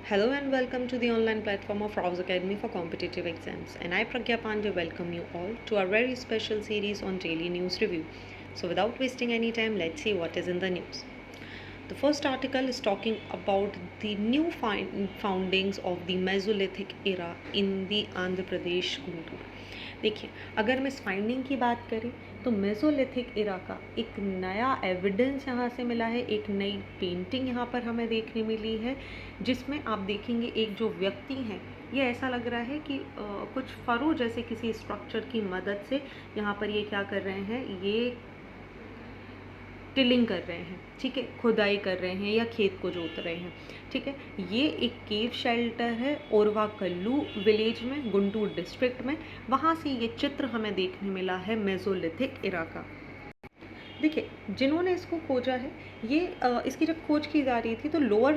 Hello and welcome to the online platform of Rouse Academy for Competitive Exams. And I, Pragya Pandey, welcome you all to our very special series on daily news review. So, without wasting any time, let's see what is in the news. The first article is talking about the new foundings of the Mesolithic era in the Andhra Pradesh Guntur. देखिए, अगर हम इस finding की बात करें तो Mesolithic इरा का एक नया एविडेंस यहाँ से मिला है, एक नई पेंटिंग यहाँ पर हमें देखने मिली है, जिसमें आप देखेंगे एक जो व्यक्ति हैं, ये ऐसा लग रहा है कि कुछ फरो जैसे किसी स्ट्रक्चर की मदद से यहाँ पर ये क्या कर रहे हैं, ये टिलिंग कर रहे हैं, ठीक है, खुदाई कर रहे हैं या खेत को जोत रहे हैं, ठीक है। ये एक केव शेल्टर है ओरवा कल्लू विलेज में, गुंटूर डिस्ट्रिक्ट में। वहाँ से ये चित्र हमें देखने मिला है मेसोलिथिक इरा का। देखिए, जिन्होंने इसको खोजा है, ये इसकी जब खोज की जा रही थी तो लोअर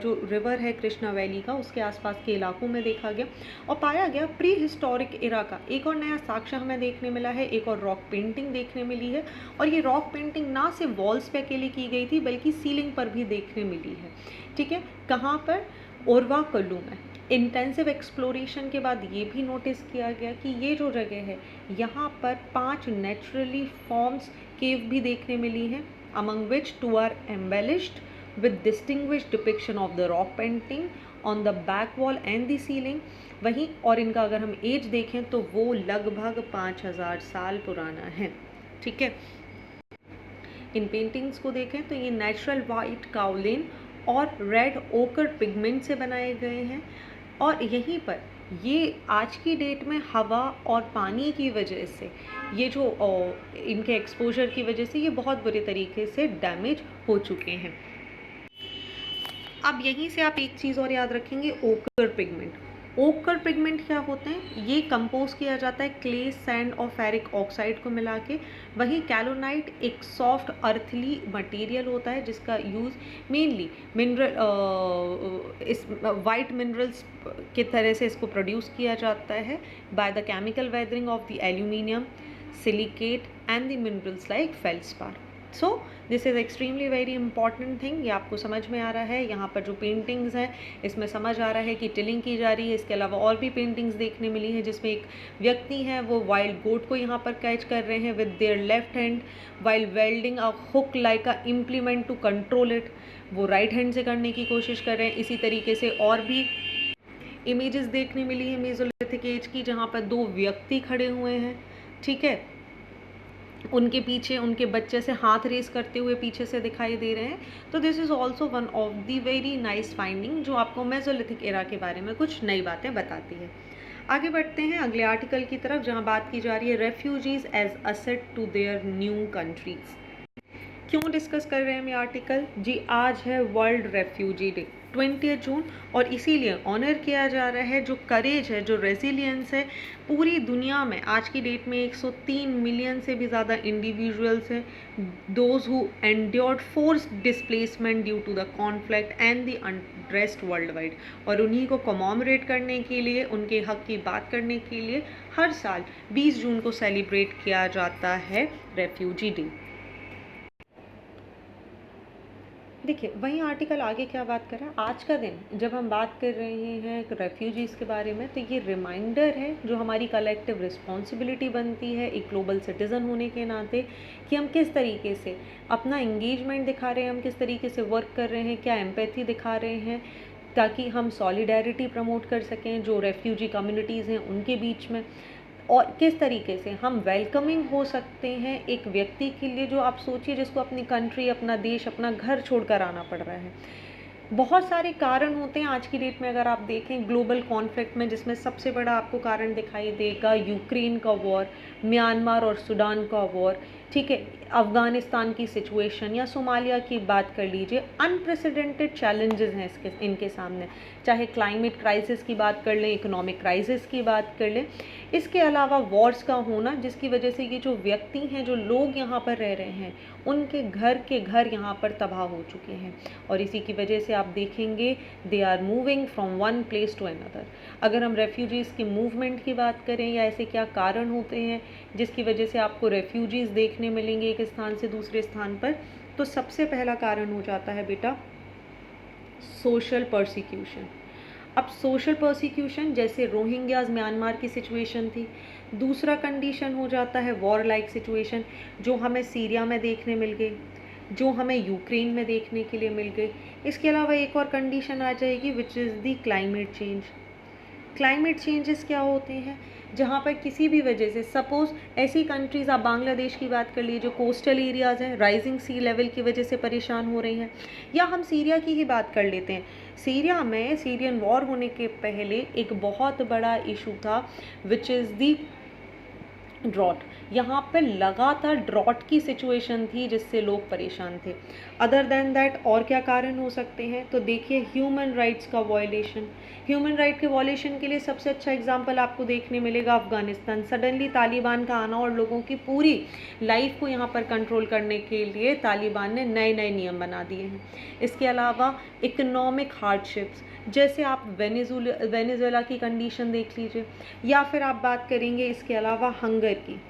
जो रिवर है कृष्णा वैली का, उसके आसपास के इलाकों में देखा गया और पाया गया प्री हिस्टोरिक इरा का एक और नया साक्ष्य हमें देखने मिला है, एक और रॉक पेंटिंग देखने मिली है। और ये रॉक पेंटिंग ना सिर्फ वॉल्स पे अकेले की गई थी बल्कि सीलिंग पर भी देखने मिली है, ठीक है। कहाँ पर? ओरवा कल्लू में। इंटेंसिव एक्सप्लोरेशन के बाद ये भी नोटिस किया गया कि ये जो जगह है, यहाँ पर 5 नेचुरली फॉर्म्स केव भी देखने मिली हैं, among which 2 are embellished with distinguished depiction of the rock painting on the back wall and the ceiling। वहीं और इनका अगर हम एज देखें तो वो लगभग 5000 साल पुराना है, ठीक है। इन पेंटिंग्स को देखें तो ये नेचुरल वाइट काउलिन और रेड ओकर पिगमेंट से बनाए गए हैं और यहीं पर ये आज की डेट में हवा और पानी की वजह से ये जो इनके एक्सपोजर की वजह से ये बहुत बुरे तरीके से डैमेज हो चुके हैं। अब यहीं से आप एक चीज़ और याद रखेंगे, ओकर पिगमेंट। ओकर पिगमेंट क्या होते हैं? ये कंपोज किया जाता है क्ले, सैंड और फेरिक ऑक्साइड को मिला के। वहीं कैलोनाइट एक सॉफ्ट अर्थली मटेरियल होता है जिसका यूज़ मेनली मिनरल इस वाइट मिनरल्स की तरह से इसको प्रोड्यूस किया जाता है by the chemical weathering of the aluminium, silicate and the minerals like feldspar. So this is extremely very important thing. ये आपको समझ में आ रहा है। यहाँ पर जो पेंटिंग्स हैं इसमें समझ आ रहा है कि टिलिंग की जा रही है। इसके अलावा और भी पेंटिंग्स देखने मिली हैं जिसमें एक व्यक्ति हैं, वो वाइल्ड गोट को यहाँ पर कैच कर रहे हैं with their left hand while welding a hook like a implement to control it. वो राइट हैंड से करने की कोशिश कर रहे हैं। इसी तरीके से और भी इमेजेस देखने मिली है मेसोलिथिक एज की, जहाँ पर 2 व्यक्ति खड़े हुए हैं, ठीक है। उनके पीछे उनके बच्चे से हाथ रेस करते हुए पीछे से दिखाई दे रहे हैं। तो this is also one of the very nice finding जो आपको मेसोलिथिक एरा के बारे में कुछ नई बातें बताती है। आगे बढ़ते हैं अगले आर्टिकल की तरफ, जहां बात की जा रही है refugees as asset to their new countries. क्यों डिस्कस कर रहे हैं हम ये आर्टिकल? जी, आज है वर्ल्ड रेफ्यूजी डे 20 जून और इसीलिए ऑनर किया जा रहा है जो करेज है, जो रेजिलियंस है। पूरी दुनिया में आज की डेट में 103 मिलियन से भी ज़्यादा इंडिविजुअल्स हैं those who endured forced displacement due to the conflict and the unrest world wide. और उन्हीं को कमोमरेट करने के लिए, उनके हक की बात करने के लिए हर साल 20 जून को सेलिब्रेट किया जाता है रेफ्यूजी डे। देखिए, वहीं आर्टिकल आगे क्या बात कर रहा है, आज का दिन जब हम बात कर रहे हैं रेफ्यूजीज़ के बारे में तो ये रिमाइंडर है जो हमारी कलेक्टिव रिस्पॉन्सिबिलिटी बनती है एक ग्लोबल सिटीज़न होने के नाते कि हम किस तरीके से अपना इंगेजमेंट दिखा रहे हैं, हम किस तरीके से वर्क कर रहे हैं, क्या एम्पैथी दिखा रहे हैं ताकि हम सॉलिडेरिटी प्रमोट कर सकें जो रेफ्यूजी कम्युनिटीज़ हैं उनके बीच में, और किस तरीके से हम वेलकमिंग हो सकते हैं एक व्यक्ति के लिए जो आप सोचिए जिसको अपनी कंट्री, अपना देश, अपना घर छोड़कर आना पड़ रहा है। बहुत सारे कारण होते हैं आज की डेट में अगर आप देखें ग्लोबल कॉन्फ्लिक्ट में, जिसमें सबसे बड़ा आपको कारण दिखाई देगा यूक्रेन का वॉर, म्यांमार और सूडान का वॉर, ठीक है, अफ़गानिस्तान की सिचुएशन या सोमालिया की बात कर लीजिए। अनप्रेसिडेंटेड चैलेंजेस हैं इनके सामने, चाहे क्लाइमेट क्राइसिस की बात कर लें, इकोनॉमिक क्राइसिस की बात कर लें, इसके अलावा वॉर्स का होना जिसकी वजह से ये जो व्यक्ति हैं, जो लोग यहाँ पर रह रहे हैं, उनके घर के घर यहाँ पर तबाह हो चुके हैं और इसी की वजह से आप देखेंगे they are moving from one place to another. अगर हम रेफ्यूजीज़ की मूवमेंट की बात करें या ऐसे क्या कारण होते हैं जिसकी वजह से आपको रेफ्यूजीज़ देखने मिलेंगे एक स्थान से दूसरे स्थान पर, तो सबसे पहला कारण हो जाता है बेटा सोशल परसिक्यूशन। अब सोशल प्रोसिक्यूशन, जैसे रोहिंग्याज म्यांमार की सिचुएशन थी। दूसरा कंडीशन हो जाता है वॉर लाइक सिचुएशन, जो हमें सीरिया में देखने मिल गई, जो हमें यूक्रेन में देखने के लिए मिल गई। इसके अलावा एक और कंडीशन आ जाएगी विच is the climate change. Climate changes क्या होते हैं, जहाँ पर किसी भी वजह से, सपोज़ ऐसी कंट्रीज़, आप बांग्लादेश की बात कर लीजिए, जो कोस्टल एरियाज़ हैं, राइजिंग सी लेवल की वजह से परेशान हो रही हैं। या हम सीरिया की ही बात कर लेते हैं। सीरिया में सीरियन वॉर होने के पहले एक बहुत बड़ा इशू था विच इज़ दी ड्रॉट। यहाँ पे लगातार ड्रॉट की सिचुएशन थी जिससे लोग परेशान थे। अदर देन दैट और क्या कारण हो सकते हैं, तो देखिए ह्यूमन राइट्स का वॉयलेशन। ह्यूमन राइट के वॉयलेशन के लिए सबसे अच्छा एग्जांपल आपको देखने मिलेगा अफगानिस्तान। सडनली तालिबान का आना और लोगों की पूरी लाइफ को यहाँ पर कंट्रोल करने के लिए तालिबान ने नए नए नियम बना दिए हैं। इसके अलावा इकोनॉमिक हार्डशिप्स, जैसे आप वेनेजुएला की कंडीशन देख लीजिए, या फिर आप बात करेंगे इसके अलावा हंगर की।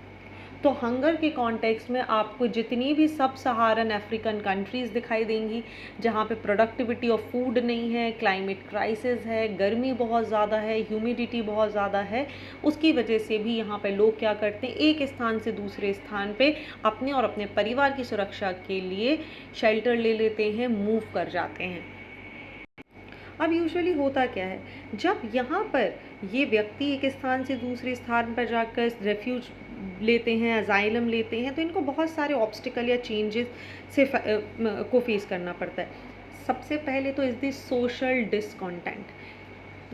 तो हंगर के कॉन्टेक्स्ट में आपको जितनी भी सब सहारन अफ्रीकन कंट्रीज़ दिखाई देंगी जहाँ पे प्रोडक्टिविटी ऑफ फूड नहीं है, क्लाइमेट क्राइसिस है, गर्मी बहुत ज़्यादा है, ह्यूमिडिटी बहुत ज़्यादा है, उसकी वजह से भी यहाँ पे लोग क्या करते हैं, एक स्थान से दूसरे स्थान पे अपने और अपने परिवार की सुरक्षा के लिए शेल्टर ले लेते हैं, मूव कर जाते हैं। अब यूजुअली होता क्या है, जब यहाँ पर ये व्यक्ति एक स्थान से दूसरे स्थान पर जाकर रेफ्यूज लेते हैं, अजाइलम लेते हैं, तो इनको बहुत सारे ऑब्स्टिकल या चेंजेस से को फेस करना पड़ता है। सबसे पहले तो इज़ दी सोशल डिसकॉन्टेंट।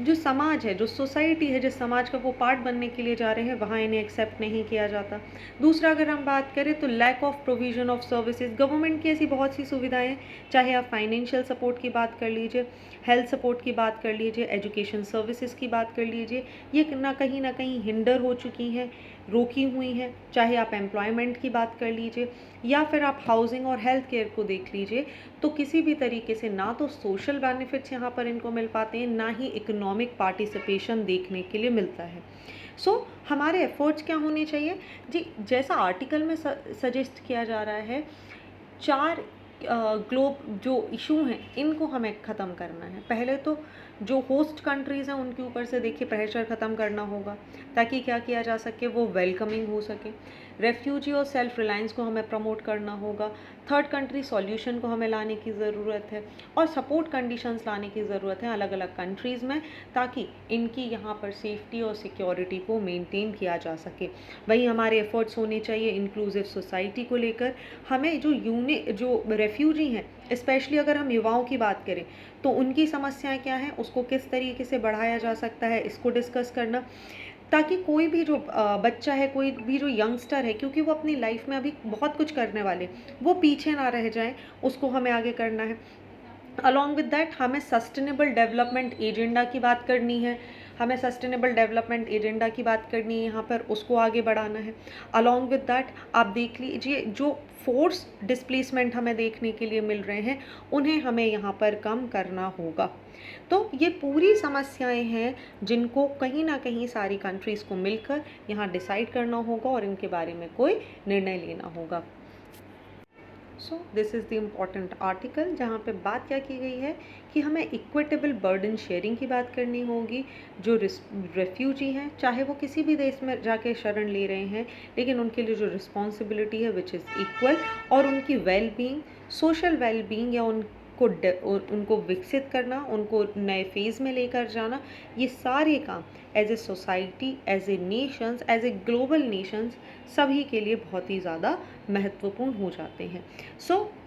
जो समाज है, जो सोसाइटी है, जिस समाज का वो पार्ट बनने के लिए जा रहे हैं, वहाँ इन्हें एक्सेप्ट नहीं किया जाता। दूसरा अगर हम बात करें तो lack of provision of services. Government की ऐसी बहुत सी सुविधाएं हैं, चाहे आप फाइनेंशियल सपोर्ट की बात कर लीजिए, हेल्थ सपोर्ट की बात कर लीजिए, एजुकेशन सर्विसेज की बात कर लीजिए, ये ना कहीं हिंडर हो चुकी हैं, रोकी हुई हैं। चाहे आप एम्प्लॉयमेंट की बात कर लीजिए या फिर आप हाउसिंग और हेल्थ केयर को देख लीजिए, तो किसी भी तरीके से ना तो सोशल बेनिफिट्स यहाँ पर इनको मिल पाते हैं, ना ही इकोनॉमिक पार्टिसिपेशन देखने के लिए मिलता है। हमारे एफर्ट्स क्या होने चाहिए जी, जैसा आर्टिकल में सजेस्ट किया जा रहा है, 4 ग्लोब जो इशू हैं इनको हमें ख़त्म करना है। पहले तो जो होस्ट कंट्रीज़ हैं उनके ऊपर से देखिए प्रेशर ख़त्म करना होगा, ताकि क्या किया जा सके, वो वेलकमिंग हो सके। रेफ्यूजी और सेल्फ रिलायंस को हमें प्रमोट करना होगा। थर्ड कंट्री सॉल्यूशन को हमें लाने की ज़रूरत है, और सपोर्ट कंडीशंस लाने की ज़रूरत है अलग अलग कंट्रीज़ में, ताकि इनकी यहाँ पर सेफ्टी और सिक्योरिटी को मेंटेन किया जा सके। वहीं हमारे एफर्ट्स होने चाहिए इंक्लूसिव सोसाइटी को लेकर। हमें जो रेफ्यूजी हैं, स्पेशली अगर हम युवाओं की बात करें, तो उनकी समस्याएं क्या हैं, उसको किस तरीके से बढ़ाया जा सकता है, इसको डिस्कस करना, ताकि कोई भी जो बच्चा है, कोई भी जो यंगस्टर है, क्योंकि वो अपनी लाइफ में अभी बहुत कुछ करने वाले, वो पीछे ना रह जाएं, उसको हमें आगे करना है। अलॉन्ग विद दैट हमें सस्टेनेबल डेवलपमेंट एजेंडा की बात करनी है, हमें सस्टेनेबल डेवलपमेंट एजेंडा की बात करनी है यहाँ पर, उसको आगे बढ़ाना है। अलॉन्ग विद दैट आप देख लीजिए, जो फोर्स डिस्प्लेसमेंट हमें देखने के लिए मिल रहे हैं, उन्हें हमें यहाँ पर कम करना होगा। तो ये पूरी समस्याएं हैं जिनको कहीं ना कहीं सारी कंट्रीज़ को मिलकर यहाँ डिसाइड करना होगा और इनके बारे में कोई निर्णय लेना होगा। सो this is the important article, जहाँ पे बात क्या की गई है कि हमें इक्विटेबल बर्डन शेयरिंग की बात करनी होगी। जो रेफ्यूजी हैं, चाहे वो किसी भी देश में जाके शरण ले रहे हैं, लेकिन उनके लिए जो रिस्पॉन्सिबिलिटी है विच इज़ इक्वल, और उनकी well being, social well being या उनको विकसित करना, उनको नए फेज़ में लेकर जाना, ये सारे काम as a society, as a nations, as a global nations, सभी के लिए बहुत ही ज़्यादा महत्वपूर्ण हो जाते हैं।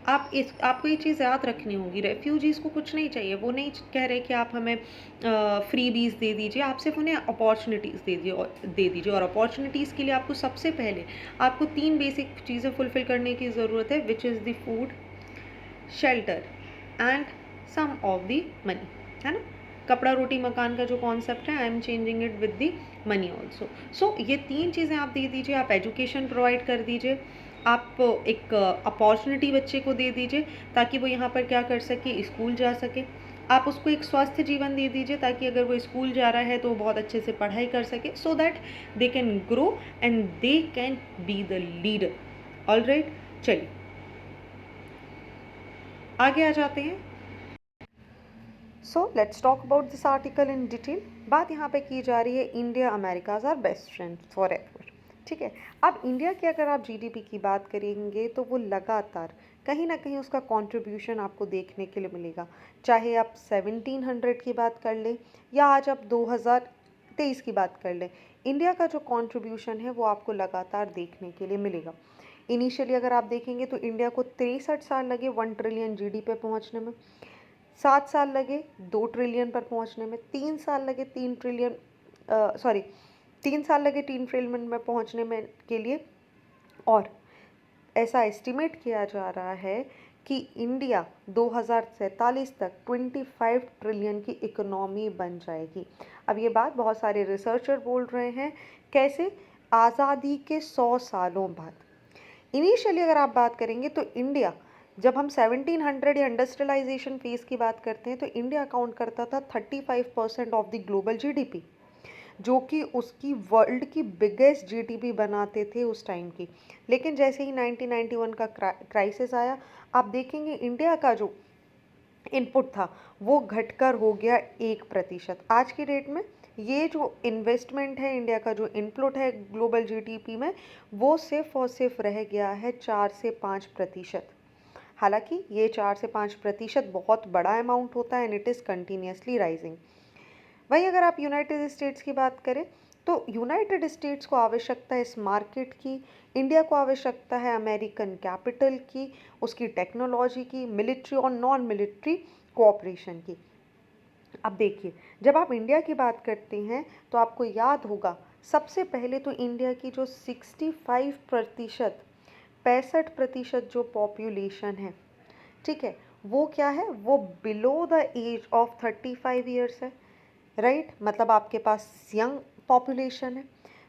आपको ये चीज़ याद रखनी होगी, रेफ्यूजीज़ को कुछ नहीं चाहिए, वो नहीं कह रहे कि आप हमें फ्रीबीज़ दे दीजिए, आप सिर्फ उन्हें अपॉर्चुनिटीज़ दे दीजिए। और अपॉर्चुनिटीज़ के लिए आपको सबसे पहले आपको 3 बेसिक चीज़ें फुलफ़िल करने की ज़रूरत है, which is the food, shelter and some of the money, है ना। कपड़ा रोटी मकान का जो कॉन्सेप्ट है, I am changing it with the money also. ये 3 चीज़ें आप दे दीजिए, आप एजुकेशन प्रोवाइड कर दीजिए, आप एक अपॉर्चुनिटी बच्चे को दे दीजिए ताकि वो यहाँ पर क्या कर सके, स्कूल जा सके। आप उसको एक स्वस्थ जीवन दे दीजिए ताकि अगर वो स्कूल जा रहा है तो वो बहुत अच्छे से पढ़ाई कर सके, so that they can grow and they can be the leader. Alright, चलिए आगे आ जाते हैं। So let's talk about this article in detail. बात यहाँ पे की जा रही है India America's are best friend forever. ठीक है, अब इंडिया की अगर आप जीडीपी की बात करेंगे तो वो लगातार कहीं ना कहीं उसका कंट्रीब्यूशन आपको देखने के लिए मिलेगा। चाहे आप 1700 की बात कर लें या आज आप 2023 की बात कर लें, इंडिया का जो कंट्रीब्यूशन है वो आपको लगातार देखने के लिए मिलेगा। इनिशियली अगर आप देखेंगे तो इंडिया को 63 साल लगे 1 ट्रिलियन जीडी पे पहुंचने में, 7 साल लगे 2 ट्रिलियन पर पहुंचने में, 3 साल लगे 3 ट्रिलियन 3 साल लगे 3 ट्रिलियन में पहुंचने में के लिए। और ऐसा एस्टिमेट किया जा रहा है कि इंडिया 2047 तक 25 ट्रिलियन की इकोनॉमी बन जाएगी। अब ये बात बहुत सारे रिसर्चर बोल रहे हैं, कैसे? आज़ादी के 100 सालों बाद। इनिशियली अगर आप बात करेंगे तो इंडिया, जब हम 1700 या इंडस्ट्रियलाइजेशन फेज की बात करते हैं तो इंडिया अकाउंट करता था 35% ऑफ द ग्लोबल जीडीपी, जो कि उसकी वर्ल्ड की बिगेस्ट जीडीपी बनाते थे उस टाइम की। लेकिन जैसे ही 1991 का क्राइसिस आया, आप देखेंगे इंडिया का जो इनपुट था वो घटकर हो गया 1%। आज की डेट में ये जो इन्वेस्टमेंट है, इंडिया का जो इनपुट है ग्लोबल जीडीपी में, वो सिर्फ और सिर्फ रह गया है 4 से 5%। हालांकि ये 4 से 5% बहुत बड़ा अमाउंट होता है and it is continuously rising. वहीं अगर आप यूनाइटेड स्टेट्स की बात करें तो यूनाइटेड स्टेट्स को आवश्यकता है इस मार्केट की, इंडिया को आवश्यकता है अमेरिकन कैपिटल की, उसकी टेक्नोलॉजी की, मिलिट्री और नॉन मिलिट्री कोऑपरेशन की। अब देखिए, जब आप इंडिया की बात करते हैं तो आपको याद होगा सबसे पहले तो इंडिया की जो 65% जो पॉपुलेशन है, ठीक है, वो क्या है? वो below the age of 35 years है, राइट? मतलब आपके पास यंग पॉपुलेशन है।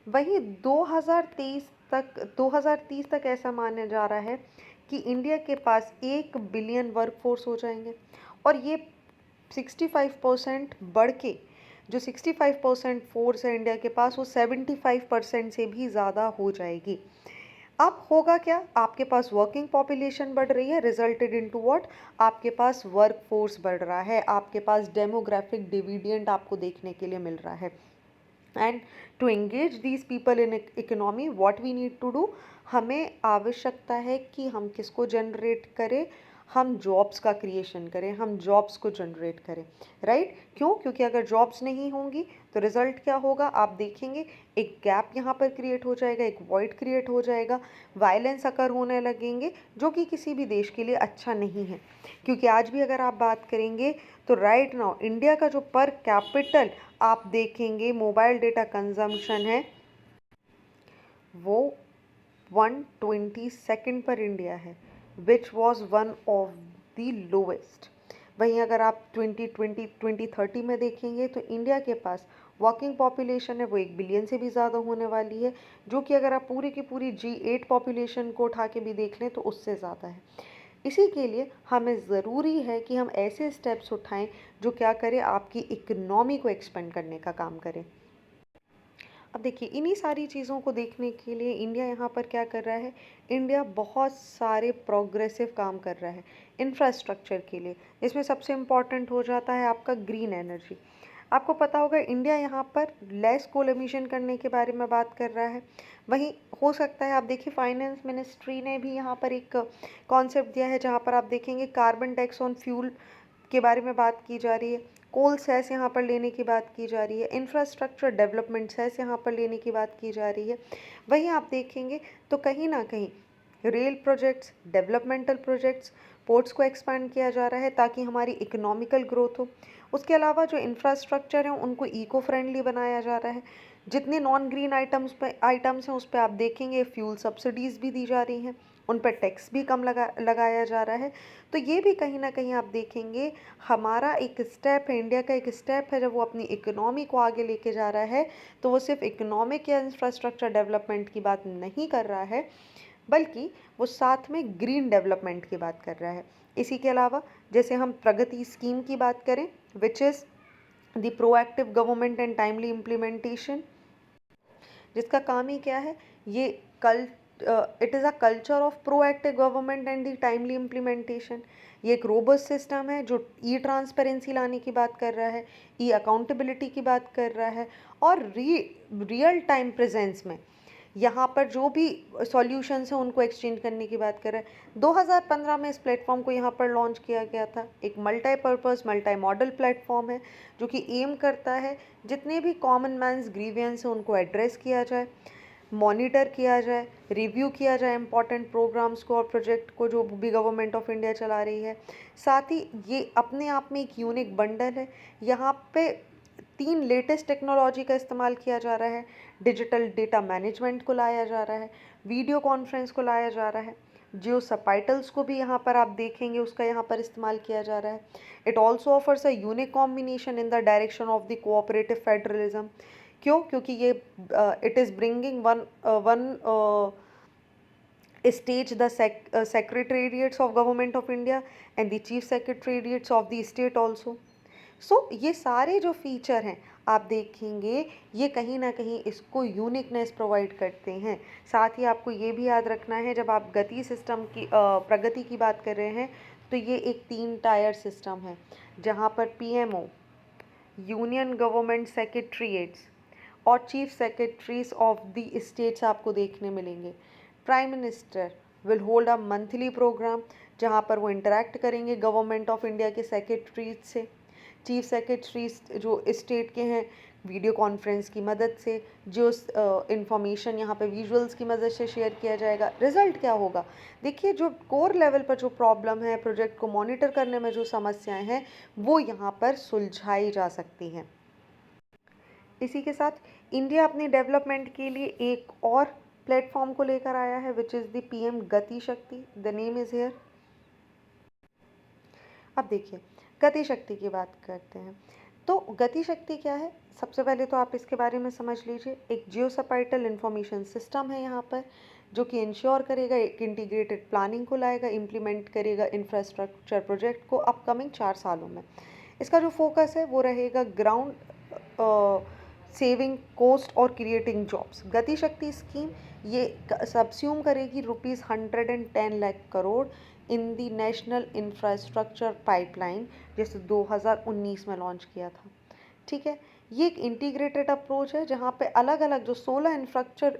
वही 2030 तक ऐसा माना जा रहा है कि इंडिया के पास 1 बिलियन वर्कफोर्स हो जाएंगे और ये 65% बढ़ के, जो 65% फोर्स है इंडिया के पास, वो 75% से भी ज़्यादा हो जाएगी। अब होगा क्या? आपके पास वर्किंग पॉपुलेशन बढ़ रही है, रिजल्टेड इनटू व्हाट? आपके पास वर्क फोर्स बढ़ रहा है, आपके पास डेमोग्राफिक डिविडेंड आपको देखने के लिए मिल रहा है। And to engage these people in economy, what we need to do, हमें आवश्यकता है कि हम किसको जनरेट करें? हम जॉब्स का क्रिएशन करें, हम जॉब्स को जनरेट करें, राइट? क्यों? क्योंकि अगर जॉब्स नहीं होंगी तो रिजल्ट क्या होगा? आप देखेंगे एक गैप यहाँ पर क्रिएट हो जाएगा, एक वॉइड क्रिएट हो जाएगा, वायलेंस अकर होने लगेंगे, जो कि किसी भी देश के लिए अच्छा नहीं है। क्योंकि आज भी अगर आप बात करेंगे तो राइट नाउ इंडिया का जो पर कैपिटल आप देखेंगे मोबाइल डेटा कंजम्पशन है, वो 122nd पर इंडिया है, which was one of the lowest. वहीं अगर आप 2030 में देखेंगे तो इंडिया के पास वर्किंग पॉपुलेशन है वो 1 बिलियन से भी ज़्यादा होने वाली है, जो कि अगर आप पूरी की पूरी G8 पॉपुलेशन को उठा के भी देख लें तो उससे ज़्यादा है। इसी के लिए हमें ज़रूरी है कि हम ऐसे स्टेप्स उठाएं जो क्या करें? आपकी इकोनॉमी को एक्सपेंड करने का काम करें। अब देखिए, इन्हीं सारी चीज़ों को देखने के लिए इंडिया यहाँ पर क्या कर रहा है? इंडिया बहुत सारे प्रोग्रेसिव काम कर रहा है इंफ्रास्ट्रक्चर के लिए। इसमें सबसे इम्पॉर्टेंट हो जाता है आपका ग्रीन एनर्जी। आपको पता होगा इंडिया यहाँ पर लेस कोल एमिशन करने के बारे में बात कर रहा है। वहीं हो सकता है आप देखिए फाइनेंस मिनिस्ट्री ने भी यहाँ पर एक कॉन्सेप्ट दिया है जहाँ पर आप देखेंगे कार्बन टैक्स ऑन फ्यूल के बारे में बात की जा रही है, कोल सेस यहाँ पर लेने की बात की जा रही है, इंफ्रास्ट्रक्चर डेवलपमेंट सेस यहाँ पर लेने की बात की जा रही है। वहीं आप देखेंगे तो कहीं ना कहीं rail projects, developmental projects, ports को एक्सपांड किया जा रहा है ताकि हमारी इकोनॉमिकल ग्रोथ हो। उसके अलावा जो इंफ्रास्ट्रक्चर है उनको इको फ्रेंडली बनाया जा रहा है। जितने नॉन ग्रीन आइटम्स हैं उस पर आप देखेंगे फ्यूल सब्सिडीज़ भी दी जा रही हैं, उन पर टैक्स भी कम लगाया जा रहा है। तो ये भी कहीं ना कहीं आप देखेंगे हमारा एक स्टेप है, इंडिया का एक स्टेप है, जब वो अपनी इकोनॉमी को आगे लेके जा रहा है तो वो सिर्फ इकोनॉमिक या इंफ्रास्ट्रक्चर डेवलपमेंट की बात नहीं कर रहा है, बल्कि वो साथ में ग्रीन डेवलपमेंट की बात कर रहा है। इसी के अलावा जैसे हम प्रगति स्कीम की बात करें, विच is the proactive government and timely implementation, जिसका काम ही क्या है? ये it is a culture of proactive government and the timely implementation. ये एक रोबस्ट सिस्टम है जो ई ट्रांसपेरेंसी लाने की बात कर रहा है, ई अकाउंटेबिलिटी की बात कर रहा है, और रियल टाइम प्रेजेंस में यहाँ पर जो भी सॉल्यूशंस हैं उनको एक्सचेंज करने की बात कर रहा है। 2015 में इस प्लेटफॉर्म को यहाँ पर लॉन्च किया गया था। एक मल्टीपर्पज़ मल्टी मॉडल प्लेटफॉर्म है जो कि एम करता है जितने भी कॉमन मैन्स ग्रीवियंस हैं उनको एड्रेस किया जाए, मॉनिटर किया जाए, रिव्यू किया जाए इंपॉर्टेंट प्रोग्राम्स को और प्रोजेक्ट को जो भी गवर्नमेंट ऑफ इंडिया चला रही है। साथ ही ये अपने आप में एक यूनिक बंडल है। यहाँ पे 3 लेटेस्ट टेक्नोलॉजी का इस्तेमाल किया जा रहा है। डिजिटल डेटा मैनेजमेंट को लाया जा रहा है, वीडियो कॉन्फ्रेंस को लाया जा रहा है, जियो सबटाइटल्स को भी यहाँ पर आप देखेंगे उसका यहाँ पर इस्तेमाल किया जा रहा है। It also offers a unique combination in the direction of the cooperative federalism. क्यों? क्योंकि ये it is bringing one stage the secretariats of government of India and the chief secretariats of the state also. सो ये सारे जो feature हैं आप देखेंगे ये कहीं ना कहीं इसको यूनिकनेस प्रोवाइड करते हैं। साथ ही आपको ये भी याद रखना है जब आप गति सिस्टम की प्रगति की बात कर रहे हैं तो ये एक 3 टायर सिस्टम है जहाँ पर पीएमओ, यूनियन गवर्नमेंट सेक्रेटरीट्स और chief secretaries of the states आपको देखने मिलेंगे। Prime minister will hold a monthly programme जहाँ पर वो इंटरेक्ट करेंगे गवर्नमेंट ऑफ इंडिया के सेक्रेटरीज से। चीफ सेक्रेटरीज जो स्टेट के हैं वीडियो कॉन्फ्रेंस की मदद से जो इंफॉर्मेशन यहाँ पे विजुअल्स की मदद से शेयर किया जाएगा। रिजल्ट क्या होगा? देखिए जो कोर लेवल पर जो प्रॉब्लम है, प्रोजेक्ट को मॉनिटर करने में जो समस्याएं हैं वो यहाँ पर सुलझाई जा सकती हैं। इसी के साथ इंडिया अपनी डेवलपमेंट के लिए एक और प्लेटफॉर्म को लेकर आया है विच इज़ द पीएम गति शक्ति। The name is here. अब देखिए गति शक्ति की बात करते हैं। तो गति शक्ति क्या है? सबसे पहले तो आप इसके बारे में समझ लीजिए। एक जियो सबटाइटल इंफॉर्मेशन सिस्टम है यहाँ पर जो कि इंश्योर करेगा, एक इंटीग्रेटेड प्लानिंग को लाएगा, इम्प्लीमेंट करेगा इंफ्रास्ट्रक्चर प्रोजेक्ट को अपकमिंग 4 सालों में। इसका जो फोकस है वो रहेगा ग्राउंड सेविंग कॉस्ट और क्रिएटिंग जॉब्स। गति शक्ति स्कीम ये सबस्यूम करेगी ₹110 लाख करोड़ इन दी नेशनल इंफ्रास्ट्रक्चर पाइपलाइन जैसे 2019 में लॉन्च किया था। ठीक है, ये एक इंटीग्रेटेड अप्रोच है जहाँ पे अलग अलग जो 16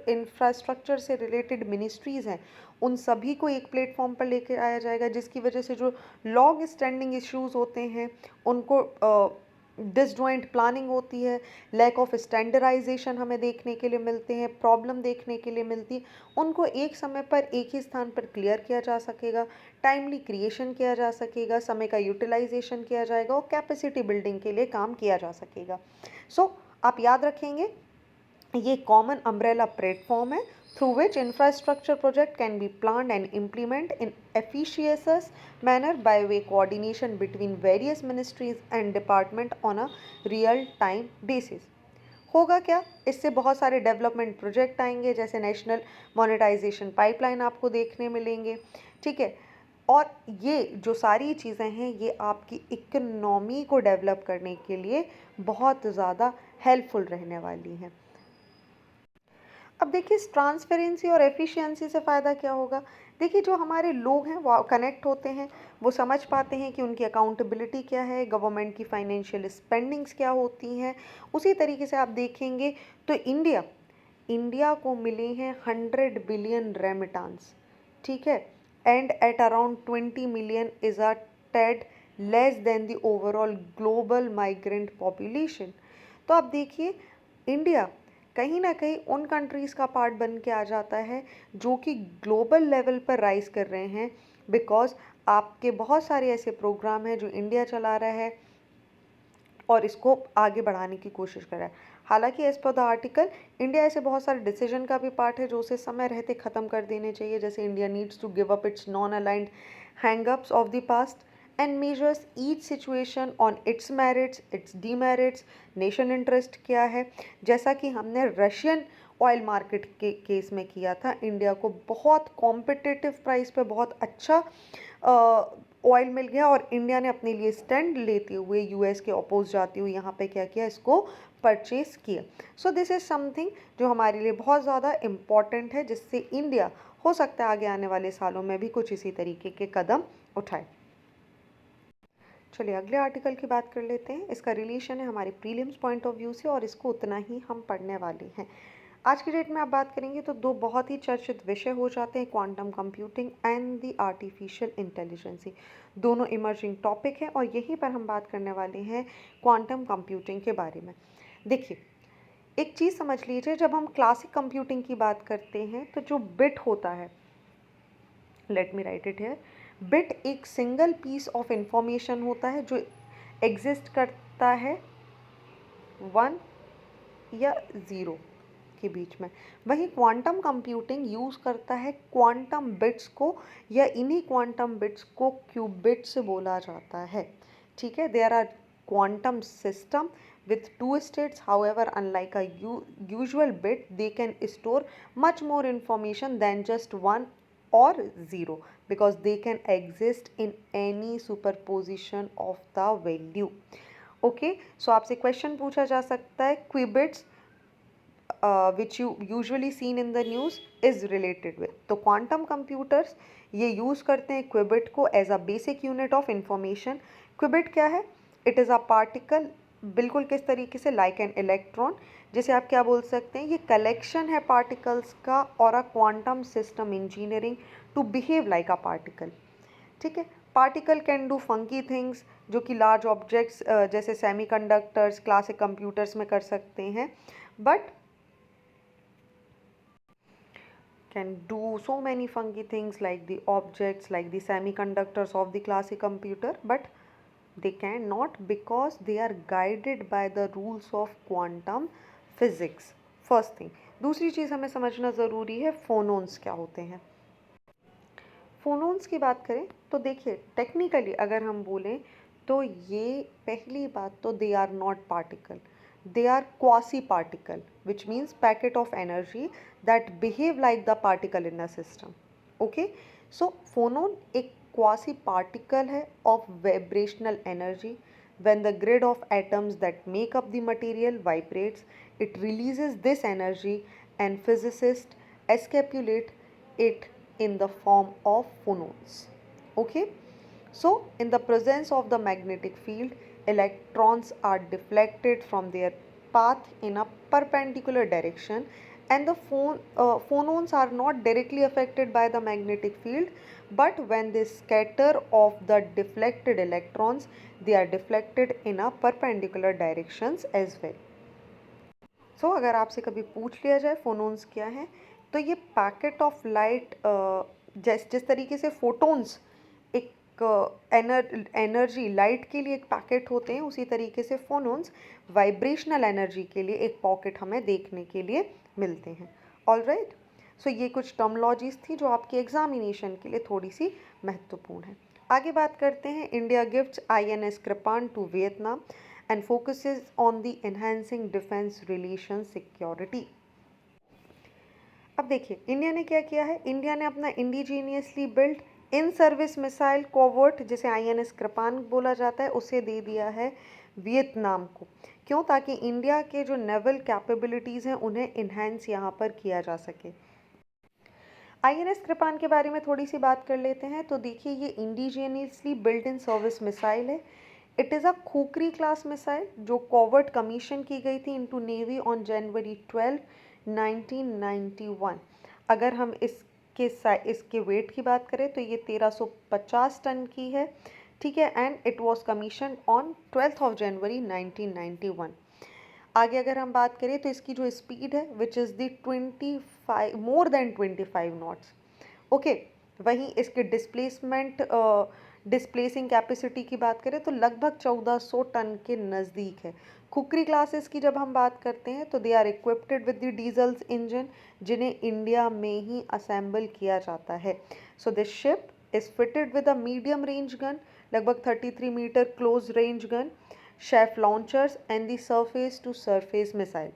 इंफ्रास्ट्रक्चर से रिलेटेड मिनिस्ट्रीज़ हैं उन सभी को एक प्लेटफॉर्म पर लेकर आया जाएगा, जिसकी वजह से जो लॉन्ग स्टैंडिंग इश्यूज़ होते हैं उनको डिसजॉइंट प्लानिंग होती है, लैक ऑफ स्टैंडर्डाइजेशन हमें देखने के लिए मिलते हैं, प्रॉब्लम देखने के लिए मिलती है, उनको एक समय पर एक ही स्थान पर क्लियर किया जा सकेगा, टाइमली क्रिएशन किया जा सकेगा, समय का यूटिलाइजेशन किया जाएगा और कैपेसिटी बिल्डिंग के लिए काम किया जा सकेगा। सो आप याद रखेंगे ये कॉमन अम्ब्रेला प्लेटफॉर्म है through which infrastructure project can be planned and implemented in efficacious manner by way coordination between various ministries and department on a real time basis। होगा क्या? इससे बहुत सारे डेवलपमेंट प्रोजेक्ट आएंगे जैसे नेशनल मोनेटाइजेशन पाइपलाइन आपको देखने मिलेंगे। ठीक है, और ये जो सारी चीज़ें हैं ये आपकी इकोनॉमी को डेवलप करने के लिए बहुत ज़्यादा हेल्पफुल रहने वाली हैं। अब देखिए इस ट्रांसपेरेंसी और एफिशिएंसी से फ़ायदा क्या होगा? देखिए जो हमारे लोग हैं वो कनेक्ट होते हैं, वो समझ पाते हैं कि उनकी अकाउंटेबिलिटी क्या है, गवर्नमेंट की फाइनेंशियल स्पेंडिंग्स क्या होती हैं। उसी तरीके से आप देखेंगे तो इंडिया को मिले हैं 100 बिलियन रेमिटेंस। ठीक है, and at around 20 million is a TED less than the overall global migrant population. तो आप देखिए इंडिया कहीं ना कहीं उन कंट्रीज़ का पार्ट बन के आ जाता है जो कि ग्लोबल लेवल पर राइज कर रहे हैं, बिकॉज आपके बहुत सारे ऐसे प्रोग्राम हैं जो इंडिया चला रहा है और इसको आगे बढ़ाने की कोशिश कर रहा है। हालांकि as per the article India ऐसे बहुत सारे डिसीजन का भी पार्ट है जो उसे समय रहते ख़त्म कर देने चाहिए, जैसे India needs to give up its non aligned hangups of the past and measures each situation on its merits, its demerits, nation interest क्या है। जैसा कि हमने रशियन ऑयल मार्केट के केस में किया था, इंडिया को बहुत कॉम्पिटिटिव प्राइस पे बहुत अच्छा ऑयल मिल गया और इंडिया ने अपने लिए स्टैंड लेते हुए यूएस के अपोज जाते हुए यहाँ पे क्या किया, इसको परचेज किया। सो दिस इज़ समथिंग जो हमारे लिए बहुत ज़्यादा इम्पॉर्टेंट है, जिससे इंडिया हो सकता है आगे आने वाले सालों में भी कुछ इसी तरीके के कदम उठाए। चलिए अगले आर्टिकल की बात कर लेते हैं। इसका रिलेशन है हमारे प्रीलिम्स पॉइंट ऑफ व्यू से और इसको उतना ही हम पढ़ने वाले हैं। आज की डेट में आप बात करेंगे तो दो बहुत ही चर्चित विषय हो जाते हैं, quantum computing and the artificial intelligence. दोनों इमर्जिंग टॉपिक हैं और यहीं पर हम बात करने वाले हैं क्वांटम कंप्यूटिंग के बारे में। देखिए एक चीज़ समझ लीजिए, जब हम क्लासिक कंप्यूटिंग की बात करते हैं तो जो बिट होता है, let me right it here, bit एक सिंगल पीस ऑफ इंफॉर्मेशन होता है जो एग्जिस्ट करता है 1 या 0 के बीच में। वहीं क्वांटम कंप्यूटिंग यूज़ करता है क्वांटम बिट्स को, या इन्हीं क्वांटम बिट्स को क्यूबिट्स बोला जाता है। ठीक है, there are quantum system with two states. However, unlike a usual bit, they can store much more information than just 1 or 0 because they can exist in any superposition of the value. Okay, so आपसे question पूछा जा सकता है qubits which you usually seen in the news is related with. तो quantum computers ये use करते हैं qubit को as a basic unit of information. qubit क्या है? It is a particle, बिल्कुल किस तरीके से, like an electron, जिसे आप क्या बोल सकते हैं, ये कलेक्शन है पार्टिकल्स का और a quantum system engineering to behave like a particle. ठीक है, particle can do funky things जो कि लार्ज ऑब्जेक्ट्स जैसे सेमीकंडक्टर्स क्लासिक कंप्यूटर्स में कर सकते हैं, but can do so many funky things like the objects, like the semiconductors of the classic computer, but they cannot because they are guided by the rules of quantum physics. First thing. दूसरी चीज़ हमें समझना ज़रूरी है, फोनोन्स क्या होते हैं। फोनोन्स की बात करें तो देखिए टेक्निकली अगर हम बोलें तो ये पहली बात तो they are not particle, they are quasi-particle, which means packet of energy that behave like the particle in a system. Okay, so phonon एक quasi-particle है of vibrational energy. When the grid of atoms that make up the material vibrates, it releases this energy and physicists escapulate it in the form of phonons. Okay, so in the presence of the magnetic field, electrons are deflected from their path in a perpendicular direction, and the phonons are not directly affected by the magnetic field, but when they scatter off the deflected electrons, they are deflected in a perpendicular directions as well. So अगर आपसे कभी पूछ लिया जाए फोनोन्स क्या है, तो ये पैकेट ऑफ लाइट, जिस तरीके से फोटोन्स एक एनर्जी लाइट के लिए एक पैकेट होते हैं, उसी तरीके से फोनोन्स वाइब्रेशनल एनर्जी के लिए एक पॉकेट हमें देखने के लिए मिलते हैं। ऑलराइट, सो ये कुछ टर्मोलॉजीज थी जो आपके एग्जामिनेशन के लिए थोड़ी सी महत्वपूर्ण है। आगे बात करते हैं, India gifts INS Kirpan to Vietnam and focuses on the enhancing defense relations security. अब देखिए इंडिया ने क्या किया है, इंडिया ने अपना indigenously built in service missile covert, जिसे INS कृपान बोला जाता है, उसे दे दिया है वियतनाम को। क्यों? ताकि इंडिया के जो नेवल कैपेबिलिटीज़ हैं उन्हें इन्हेंस यहाँ पर किया जा सके। INS कृपान के बारे में थोड़ी सी बात कर लेते हैं। तो देखिए ये indigenously built in service missile है। It is a Khukri class missile जो कोवर्ट कमीशन की गई थी इनटू नेवी ऑन जनवरी 12, 1991। अगर हम इसके वेट की बात करें तो ये 1350 टन की है। ठीक है, and it was commission on 12 जनवरी 1991। आगे अगर हम बात करें तो इसकी जो स्पीड है which is the 25 more than 25 knots. Okay, वहीं इसके डिस्प्लेसिंग कैपेसिटी की बात करें तो लगभग 1400 टन के नज़दीक है। खुकरी क्लासेस की जब हम बात करते हैं तो they are equipped with the diesels engine, जिन्हें इंडिया में ही असेंबल किया जाता है। So this ship is fitted with a medium range gun, लगभग 33 metre close range gun, chaff launchers and the surface to surface missile.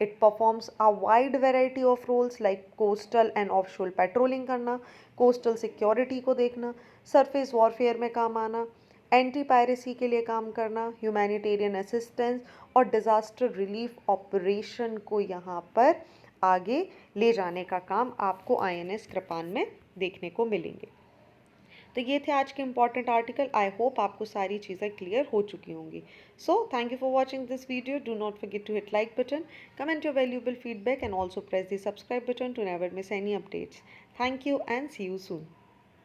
It performs a wide variety of roles like coastal and offshore patrolling करना, coastal security को देखना, surface warfare में काम आना, anti piracy के लिए काम करना, ह्यूमैनिटेरियन असिस्टेंस और डिज़ास्टर रिलीफ ऑपरेशन को यहाँ पर आगे ले जाने का काम आपको INS कृपान में देखने को मिलेंगे। तो ये थे आज के इम्पॉर्टेंट आर्टिकल। आई होप आपको सारी चीज़ें क्लियर हो चुकी होंगी। So thank you for watching this video. Do not forget to hit like button, comment your valuable feedback, and also press the subscribe button to never miss any updates. Thank you and see you soon.